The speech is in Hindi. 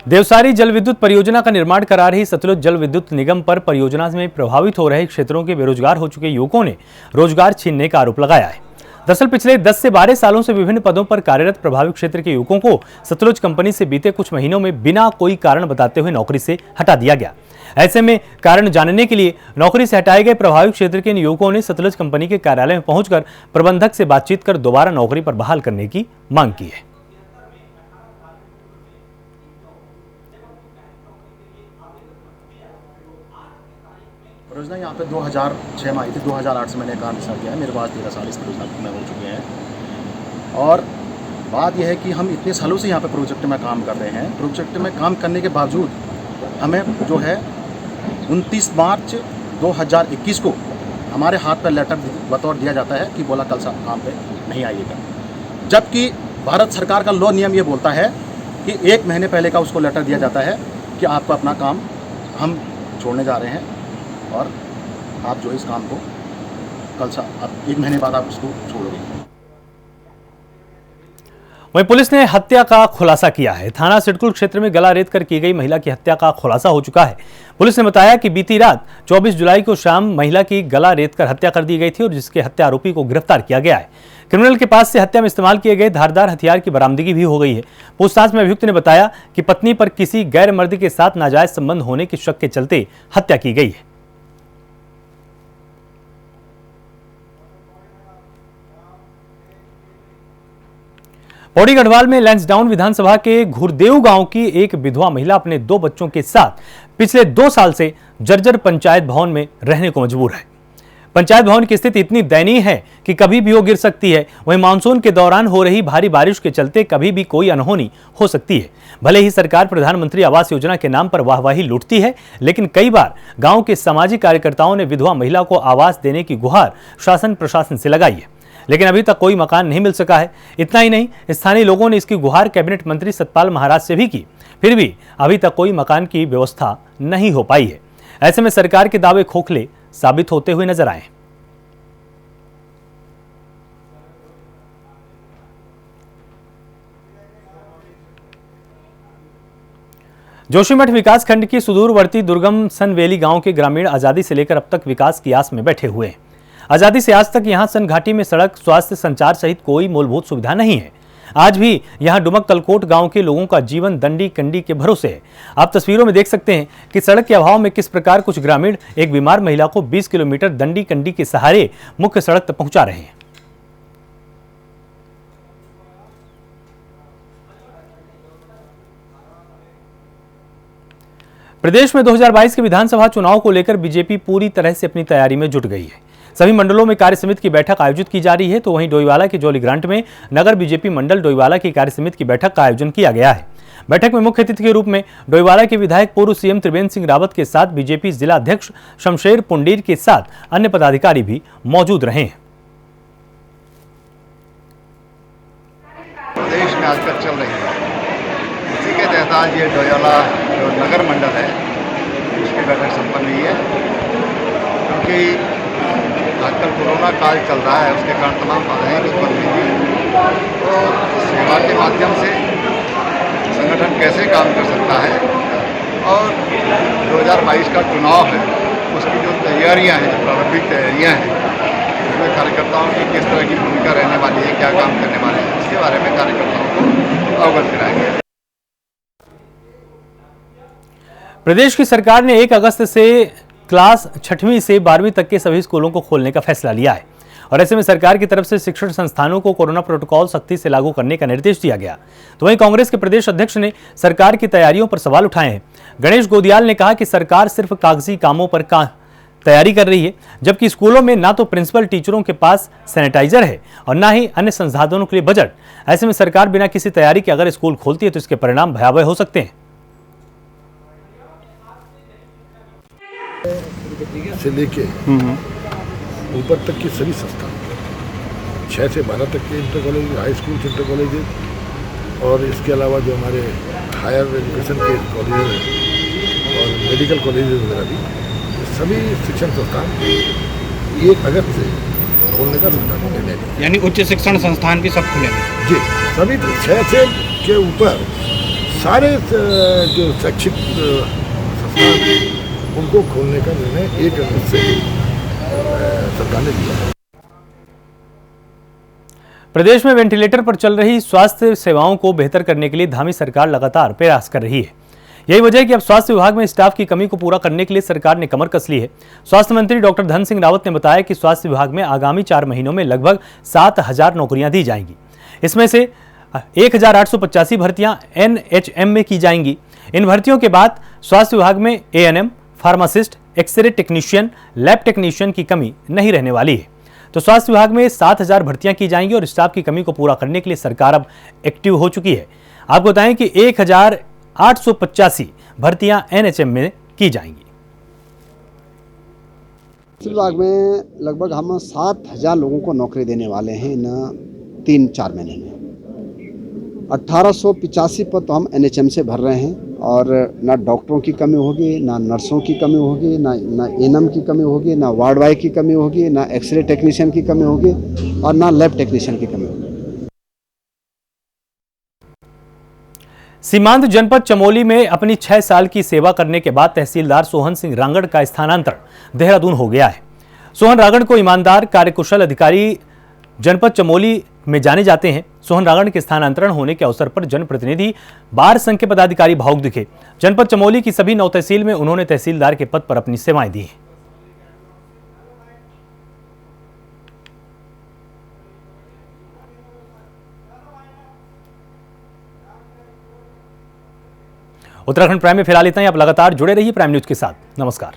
देवसारी जल विद्युत परियोजना का निर्माण करा रही सतलुज जल विद्युत निगम पर परियोजना में प्रभावित हो रहे क्षेत्रों के बेरोजगार हो चुके युवकों ने रोजगार छीनने का आरोप लगाया है। दरअसल पिछले 10 से 12 सालों से विभिन्न पदों पर कार्यरत प्रभावित क्षेत्र के युवकों को सतलुज कंपनी से बीते कुछ महीनों में बिना कोई कारण बताते हुए नौकरी से हटा दिया गया। ऐसे में कारण जानने के लिए नौकरी से हटाए गए प्रभावित क्षेत्र के इन युवकों ने सतलुज कंपनी के कार्यालय में पहुंचकर प्रबंधक से बातचीत कर दोबारा नौकरी पर बहाल करने की मांग की है। परियोजना यहाँ पे 2006 में आई थी। 2008 से मैंने काम स्टार्ट किया है। मेरे पास 13 साल इस परियोजना में हो चुके हैं। और बात यह है कि हम इतने सालों से यहाँ पे प्रोजेक्ट में काम कर रहे हैं। प्रोजेक्ट में काम करने के बावजूद हमें जो है 29 मार्च 2021 को हमारे हाथ पर लेटर बतौर दिया जाता है कि बोला कल काम पे नहीं आइएगा, जबकि भारत सरकार का लॉ नियम ये बोलता है कि 1 महीने पहले का उसको लेटर दिया जाता है कि आपको अपना काम हम छोड़ने जा रहे हैं और आप जो इस काम को कल 1 महीने बाद आप इसको छोड़ोगे। वहीं पुलिस ने हत्या का खुलासा किया है। थाना सिडकुल क्षेत्र में गला रेत कर की गई महिला की हत्या का खुलासा हो चुका है। पुलिस ने बताया कि बीती रात 24 जुलाई को शाम महिला की गला रेत कर हत्या कर दी गई थी और जिसके हत्या आरोपी को गिरफ्तार किया गया है। क्रिमिनल के पास से हत्या में इस्तेमाल किए गए धारदार हथियार की बरामदगी भी हो गई है। पूछताछ में अभियुक्त ने बताया कि पत्नी पर किसी गैर मर्द के साथ नाजायज संबंध होने के शक के चलते हत्या की गई है। पौड़ी गढ़वाल में लैंसडाउन विधानसभा के घुरदेव गांव की एक विधवा महिला अपने 2 बच्चों के साथ पिछले 2 साल से जर्जर पंचायत भवन में रहने को मजबूर है। पंचायत भवन की स्थिति इतनी दयनीय है कि कभी भी वो गिर सकती है। वहीं मानसून के दौरान हो रही भारी बारिश के चलते कभी भी कोई अनहोनी हो सकती है। भले ही सरकार प्रधानमंत्री आवास योजना के नाम पर वाहवाही लूटती है, लेकिन कई बार गांव के सामाजिक कार्यकर्ताओं ने विधवा महिला को आवास देने की गुहार शासन प्रशासन से लगाई है, लेकिन अभी तक कोई मकान नहीं मिल सका है। इतना ही नहीं, स्थानीय लोगों ने इसकी गुहार कैबिनेट मंत्री सतपाल महाराज से भी की, फिर भी अभी तक कोई मकान की व्यवस्था नहीं हो पाई है। ऐसे में सरकार के दावे खोखले साबित होते हुए नजर आए। जोशीमठ विकासखंड की सुदूरवर्ती दुर्गम सनवेली गांव के ग्रामीण आजादी से लेकर अब तक विकास की आस में बैठे हुए हैं। आजादी से आज तक यहां सन घाटी में सड़क, स्वास्थ्य, संचार सहित कोई मूलभूत सुविधा नहीं है। आज भी यहां डुमक कलकोट गांव के लोगों का जीवन दंडी कंडी के भरोसे है। आप तस्वीरों में देख सकते हैं कि सड़क के अभाव में किस प्रकार कुछ ग्रामीण एक बीमार महिला को 20 किलोमीटर दंडी कंडी के सहारे मुख्य सड़क तक पहुंचा रहे हैं। प्रदेश में 2022 के विधानसभा चुनाव को लेकर बीजेपी पूरी तरह से अपनी तैयारी में जुट गई है। सभी मंडलों में कार्य समिति की बैठक आयोजित की जा रही है, तो वहीं डोईवाला के जौली ग्रांट में नगर बीजेपी मंडल डोईवाला की कार्य समिति की बैठक का आयोजन किया गया है। बैठक में मुख्य अतिथि के रूप में डोईवाला के विधायक पूर्व सीएम त्रिवेंद्र सिंह रावत के साथ बीजेपी जिला अध्यक्ष शमशेर पुंडीर के साथ अन्य पदाधिकारी भी मौजूद रहे हैं। प्रदेश में आजकल चल रही है, इसी के तहत आज ये डोईवाला जो नगर मंडल है उसकी बैठक संपन्न हुई है। क्योंकि आजकल कोरोना काल चल रहा है, उसके कारण तमाम बाधाएं उत्पन्न हुई थी। तो सेवा के माध्यम से संगठन कैसे काम कर सकता है और 2022 का चुनाव है उसकी जो तैयारियां हैं, जो प्रारंभिक तैयारियां हैं, उसमें कार्यकर्ताओं की किस तरह की भूमिका रहने वाली है, क्या काम करने वाले हैं, इसके बारे में कार्यकर्ताओं को अवगत कराएंगे। प्रदेश की सरकार ने 1 अगस्त से क्लास 6वीं से 12वीं तक के सभी स्कूलों को खोलने का फैसला लिया है और ऐसे में सरकार की तरफ से शिक्षण संस्थानों को कोरोना प्रोटोकॉल सख्ती से लागू करने का निर्देश दिया गया। तो वहीं कांग्रेस के प्रदेश अध्यक्ष ने सरकार की तैयारियों पर सवाल उठाए हैं। गणेश गोदियाल ने कहा कि सरकार सिर्फ कागजी कामों पर तैयारी कर रही है, जबकि स्कूलों में ना तो प्रिंसिपल टीचरों के पास सैनिटाइजर है और ना ही अन्य संसाधनों के लिए बजट। ऐसे में सरकार बिना किसी तैयारी के अगर स्कूल खोलती है तो इसके परिणाम भयावह हो सकते हैं। से लेके ऊपर तक की सभी संस्थान 6 से 12 तक के inter college, high school, inter college और इसके अलावा जो हमारे हायर एजुकेशन के कॉलेज और मेडिकल कॉलेज वगैरह भी, सभी शिक्षण संस्थान 1 अगस्त से खोलने का सरकार ने निर्णय लिया। यानी उच्च शिक्षण संस्थान भी सब खुलेंगे? जी, सभी 6 से के ऊपर सारे जो शैक्षिक संस्थान उनको खोलने का निर्णय 1 अगस्त से सरकार ने लिया है। प्रदेश में वेंटिलेटर पर चल रही स्वास्थ्य सेवाओं को बेहतर करने के लिए धामी सरकार लगातार प्रयास कर रही है। यही वजह है कि अब स्वास्थ्य विभाग में स्टाफ की कमी को पूरा करने के लिए सरकार ने कमर कस ली है। स्वास्थ्य मंत्री डॉक्टर धन सिंह रावत ने बताया कि स्वास्थ्य विभाग में आगामी 4 महीनों में लगभग 7,000 नौकरियां दी जाएंगी। इसमें से 1,885 भर्तियां NHM में की जाएंगी। इन भर्तियों के बाद स्वास्थ्य विभाग में ANM, pharmacist, X-ray technician, lab technician की कमी नहीं रहने वाली है। तो स्वास्थ्य विभाग में 7,000 भर्तियां की जाएंगी और स्टाफ की कमी को पूरा करने के लिए सरकार अब एक्टिव हो चुकी है। आपको बताएं कि 1,885 भर्तियां NHM में की जाएंगी। विभाग में लगभग हम 7,000 लोगों को नौकरी देने वाले हैं इन 3-4 महीने में। 1,885 पद तो हम NHM से भर रहे हैं और ना डॉक्टरों की कमी होगी, ना नर्सों की कमी होगी, ना ANM की कमी होगी, ना वार्ड बॉय की कमी होगी, ना एक्सरे टेक्नीशियन की कमी होगी और ना लैब टेक्नीशियन की कमी होगी। सीमांत जनपद चमोली में अपनी 6 साल की सेवा करने के बाद तहसीलदार सोहन सिंह रांगड़ का स्थानांतरण देहरादून हो गया है। सोहन रांगड़ को ईमानदार, कार्यकुशल अधिकारी जनपद चमोली में जाने जाते हैं। सोहन रांगड़ के स्थानांतरण होने के अवसर पर जनप्रतिनिधि, बार संघ के पदाधिकारी भावुक दिखे। जनपद चमोली की सभी 9 तहसील में उन्होंने तहसीलदार के पद पर अपनी सेवाएं दी हैं। उत्तराखंड प्राइम में फिलहाल इतना ही। आप लगातार जुड़े रहिए प्राइम न्यूज के साथ। नमस्कार।